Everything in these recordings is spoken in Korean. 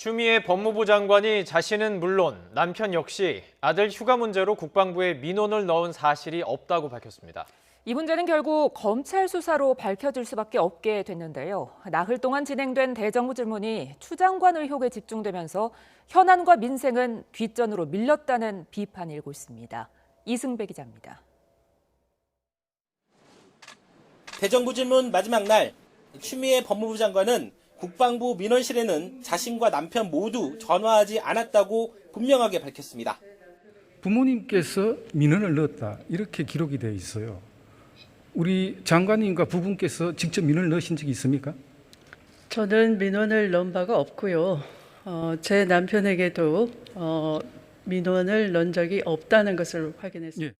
추미애 법무부 장관이 자신은 물론 남편 역시 아들 휴가 문제로 국방부에 민원을 넣은 사실이 없다고 밝혔습니다. 이 문제는 결국 검찰 수사로 밝혀질 수밖에 없게 됐는데요. 나흘 동안 진행된 대정부 질문이 추 장관 의혹에 집중되면서 현안과 민생은 뒷전으로 밀렸다는 비판이 일고 있습니다. 이승배 기자입니다. 대정부 질문 마지막 날 추미애 법무부 장관은 국방부 민원실에는 자신과 남편 모두 전화하지 않았다고 분명하게 밝혔습니다. 부모님께서 민원을 넣었다 이렇게 기록이 되어 있어요. 우리 장관님과 부부께서 직접 민원을 넣으신 적이 있습니까? 저는 민원을 넣은 바가 없고요. 제 남편에게도 민원을 넣은 적이 없다는 것을 확인했습니다. 예.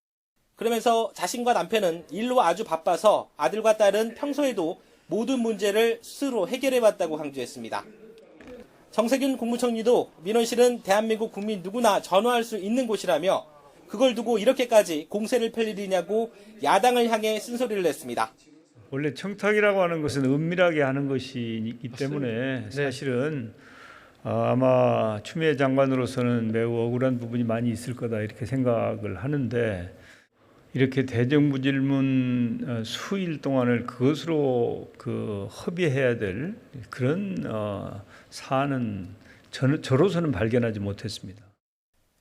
그러면서 자신과 남편은 일로 아주 바빠서 아들과 딸은 평소에도 모든 문제를 스스로 해결해왔다고 강조했습니다. 정세균 국무총리도 민원실은 대한민국 국민 누구나 전화할 수 있는 곳이라며 그걸 두고 이렇게까지 공세를 펼 일이냐고 야당을 향해 쓴소리를 냈습니다. 원래 청탁이라고 하는 것은 은밀하게 하는 것이기 때문에 사실은 아마 추미애 장관으로서는 매우 억울한 부분이 많이 있을 거다 이렇게 생각을 하는데 이렇게 대정부 질문 수일 동안을 그것으로 허비해야 될 그런 사안은 저로서는 발견하지 못했습니다.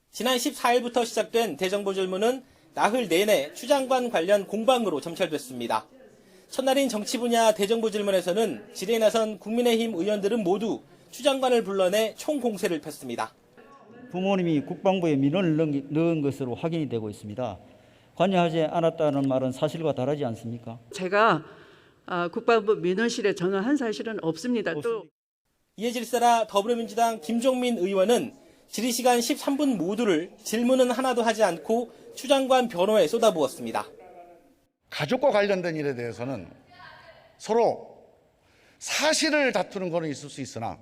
지난 14일부터 시작된 대정부 질문은 나흘 내내 추 장관 관련 공방으로 점철됐습니다. 첫날인 정치 분야 대정부 질문에서는 질의에 나선 국민의힘 의원들은 모두 추 장관을 불러내 총공세를 폈습니다. 부모님이 국방부에 민원을 넣은 것으로 확인이 되고 있습니다. 관여하지 않았다는 말은 사실과 다르지 않습니까? 제가 국방부 민원실에 전화한 사실은 없습니다. 또 이에 질서라 더불어민주당 김종민 의원은 질의시간 13분 모두를 질문은 하나도 하지 않고 추 장관 변호에 쏟아부었습니다. 가족과 관련된 일에 대해서는 서로 사실을 다투는 것은 있을 수 있으나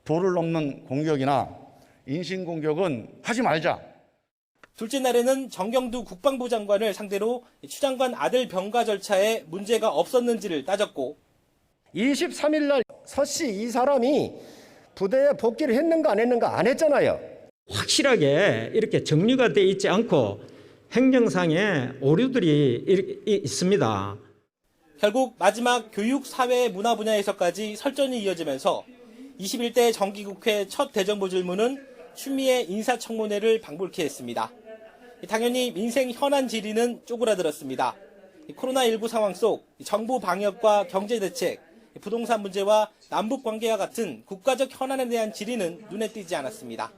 도를 넘는 공격이나 인신공격은 하지 말자. 둘째 날에는 정경두 국방부 장관을 상대로 추 장관 아들 병가 절차에 문제가 없었는지를 따졌고 23일 날 서씨 이 사람이 부대에 복귀를 했는가 안 했는가 안 했잖아요. 확실하게 이렇게 정리가 돼 있지 않고 행정상의 오류들이 있습니다. 결국 마지막 교육, 사회, 문화 분야에서까지 설전이 이어지면서 21대 정기국회 첫 대정부 질문은 추미애 인사청문회를 방불케 했습니다. 당연히 민생 현안 질의는 쪼그라들었습니다. 코로나19 상황 속 정부 방역과 경제대책, 부동산 문제와 남북 관계와 같은 국가적 현안에 대한 질의는 눈에 띄지 않았습니다.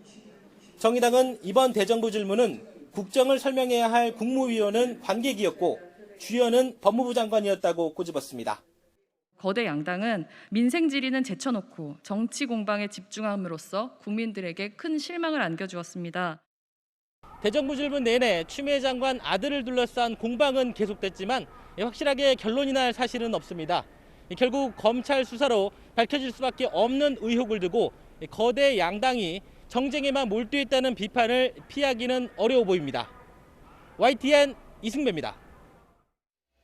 정의당은 이번 대정부 질문은 국정을 설명해야 할 국무위원은 관객이었고 주연은 법무부 장관이었다고 꼬집었습니다. 거대 양당은 민생 질의는 제쳐놓고 정치 공방에 집중함으로써 국민들에게 큰 실망을 안겨주었습니다. 대정부 질문 내내 추미애 장관 아들을 둘러싼 공방은 계속됐지만 확실하게 결론이 날 사실은 없습니다. 결국 검찰 수사로 밝혀질 수밖에 없는 의혹을 두고 거대 양당이 정쟁에만 몰두했다는 비판을 피하기는 어려워 보입니다. YTN 이승배입니다.